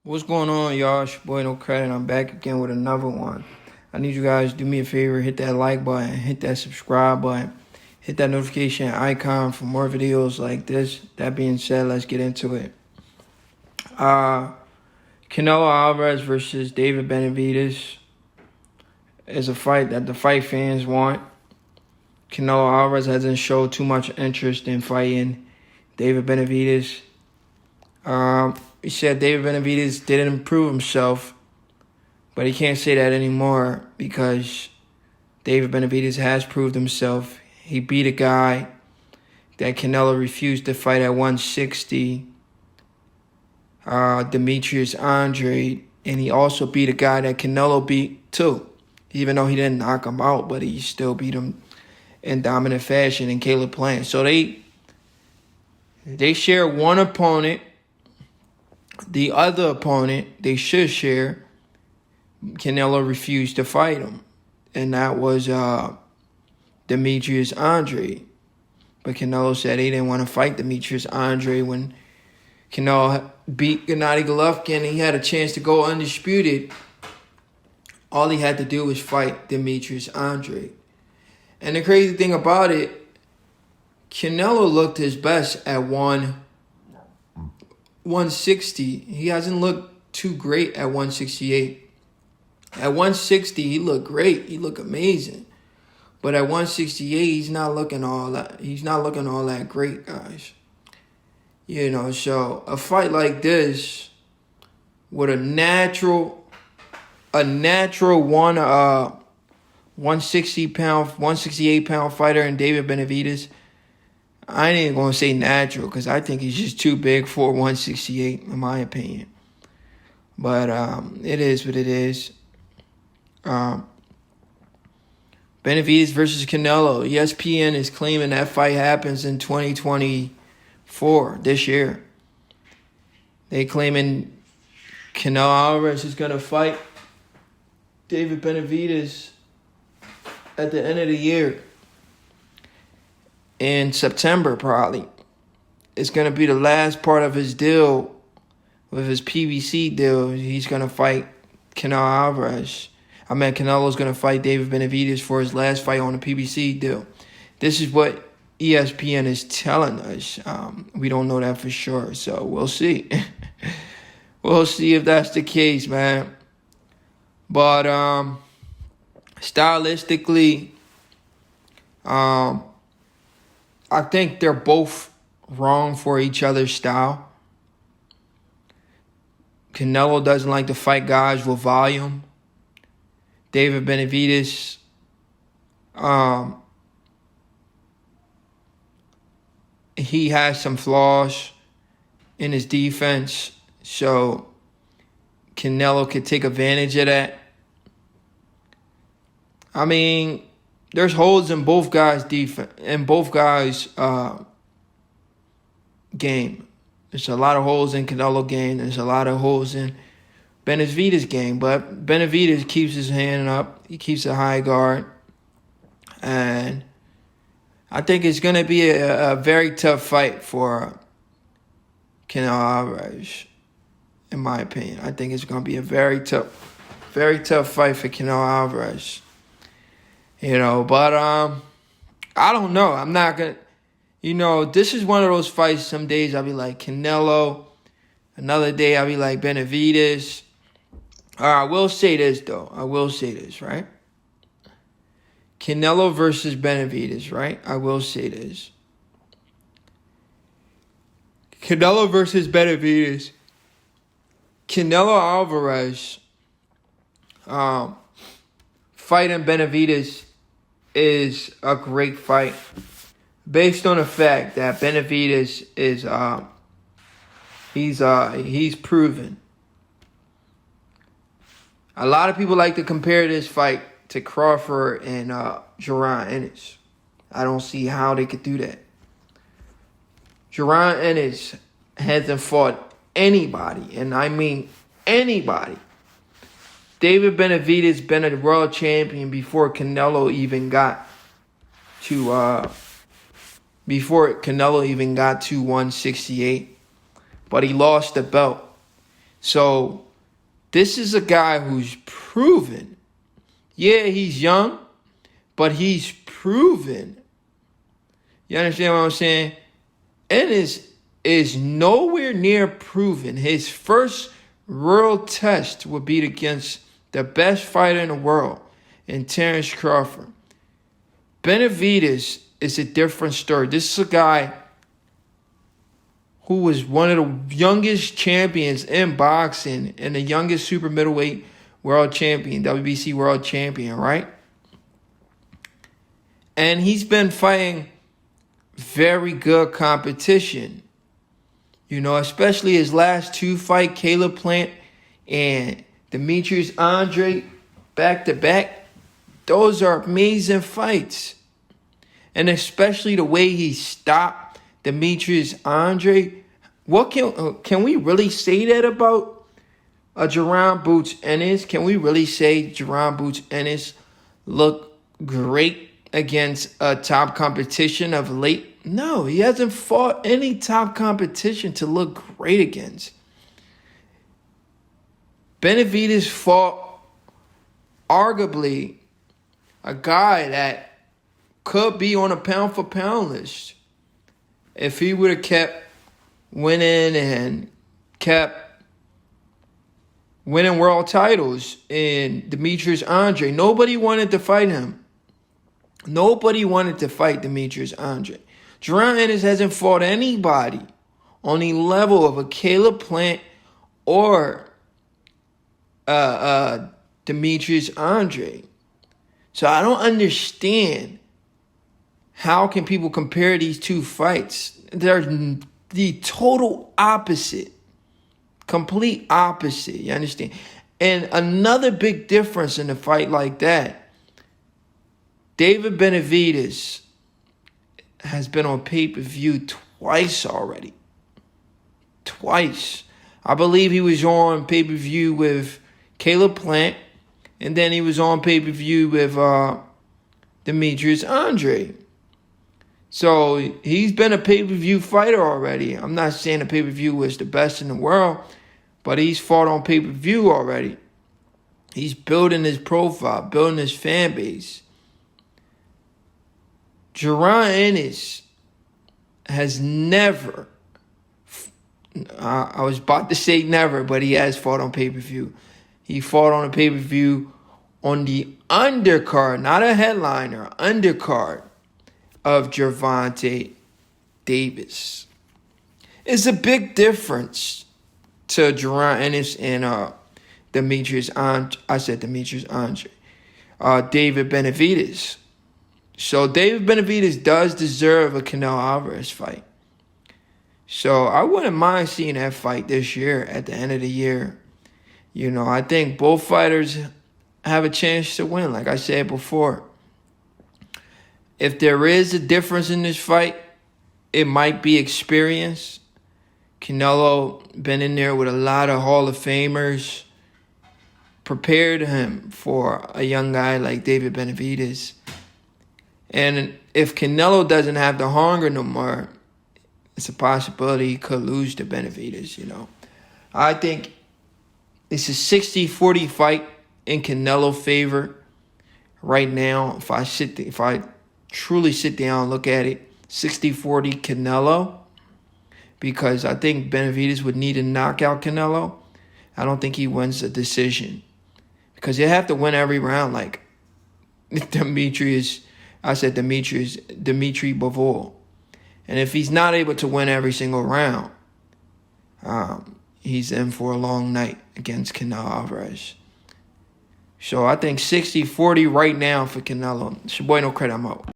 What's going on, y'all? It's your boy No Credit. I'm back again with another one. I need you guys to do me a favor, hit that like button, hit that subscribe button, hit that notification icon for more videos like this. That being said, let's get into it. Canelo Alvarez versus David Benavidez is a fight that the fight fans want. Canelo Alvarez hasn't showed too much interest in fighting David Benavidez. He said David Benavidez didn't improve himself, but he can't say that anymore because David Benavidez has proved himself. He beat a guy that Canelo refused to fight at 160, Demetrius Andre, and he also beat a guy that Canelo beat too. Even though he didn't knock him out, but he still beat him in dominant fashion in Caleb Plant. So they share one opponent. The other opponent they should share, Canelo refused to fight him, and that was Demetrius Andre. But Canelo said he didn't want to fight Demetrius Andre when Canelo beat Gennady Golovkin. He had a chance to go undisputed. All he had to do was fight Demetrius Andre. And the crazy thing about it, Canelo looked his best at 160. He hasn't looked too great at 168. At 160, he looked great. He looked amazing. But at 168, he's not looking all that great, guys. You know, so a fight like this with a natural 168-pound fighter in David Benavidez. I ain't even going to say natural because I think he's just too big for 168, in my opinion. But it is what it is. Benavidez versus Canelo. ESPN is claiming that fight happens in 2024, this year. They claiming Canelo Alvarez is going to fight David Benavidez at the end of the year. In September, probably. It's going to be the last part of his deal, with his PBC deal. He's going to fight Canelo Alvarez. Canelo's going to fight David Benavidez for his last fight on the PBC deal. This is what ESPN is telling us. We don't know that for sure, so we'll see. We'll see if that's the case, man. But stylistically, I think they're both wrong for each other's style. Canelo doesn't like to fight guys with volume. David Benavidez, he has some flaws in his defense, so Canelo could take advantage of that. I mean, there's holes in both guys' defense, in both guys' game. There's a lot of holes in Canelo game. There's a lot of holes in Benavidez game. But Benavidez keeps his hand up. He keeps a high guard. And I think it's going to be a very tough fight for Canelo Alvarez, in my opinion. I think it's going to be a very tough fight for Canelo Alvarez. You know, but I don't know. I'm not going to, this is one of those fights. Some days I'll be like Canelo. Another day I'll be like Benavidez. I will say this, though. Right? Canelo versus Benavidez, right? I will say this. Canelo versus Benavidez. Canelo Alvarez fighting Benavidez is a great fight based on the fact that Benavidez is he's proven. A lot of people like to compare this fight to Crawford and Jaron Ennis. I don't see how they could do that. Jaron Ennis hasn't fought anybody, and I mean anybody. David Benavidez been a world champion before Canelo even got to 168, but he lost the belt So this is a guy who's proven. Yeah, he's young, but he's proven. You understand what I'm saying? Ennis is nowhere near proven. His first real test would be against the best fighter in the world, in Terence Crawford. Benavidez is a different story. This is a guy who was one of the youngest champions in boxing and the youngest super middleweight world champion, WBC world champion, right? And he's been fighting very good competition. You know, especially his last two fights, Caleb Plant and Demetrius Andre, back-to-back. Those are amazing fights. And especially the way he stopped Demetrius Andre. What can we really say that about Jaron Boots Ennis? Can we really say Jaron Boots Ennis looked great against a top competition of late? No, he hasn't fought any top competition to look great against. Benavidez fought arguably a guy that could be on a pound-for-pound list if he would have kept winning and kept winning world titles in Demetrius Andre. Nobody wanted to fight him. Nobody wanted to fight Demetrius Andre. Jaron Ennis hasn't fought anybody on the level of a Caleb Plant or Demetrius Andre. So I don't understand how can people compare these two fights. They're the total opposite. Complete opposite. You understand? And another big difference in a fight like that, David Benavidez has been on pay-per-view twice already. Twice. I believe he was on pay-per-view with Caleb Plant, and then he was on pay-per-view with Demetrius Andre. So he's been a pay-per-view fighter already. I'm not saying the pay-per-view was the best in the world, but he's fought on pay-per-view already. He's building his profile, building his fan base. Jaron Ennis has never, I was about to say never, but he has fought on pay-per-view. He fought on a pay-per-view on the undercard, not a headliner, undercard of Gervonta Davis. It's a big difference to Jaron Ennis and Demetrius Andre. I said Demetrius Andre. David Benavidez. So David Benavidez does deserve a Canelo Alvarez fight. So I wouldn't mind seeing that fight this year at the end of the year. You know, I think both fighters have a chance to win, like I said before. If there is a difference in this fight, it might be experience. Canelo been in there with a lot of Hall of Famers, prepared him for a young guy like David Benavidez. And if Canelo doesn't have the hunger no more, it's a possibility he could lose to Benavidez, you know. I think it's a 60-40 fight in Canelo favor right now. If I truly sit down and look at it, 60-40 Canelo, because I think Benavidez would need to knock out Canelo. I don't think he wins a decision, because you have to win every round like Dimitri Bivol. And if he's not able to win every single round, he's in for a long night against Canelo Alvarez. So I think 60-40 right now for Canelo. It's your boy No Credit, I'm out.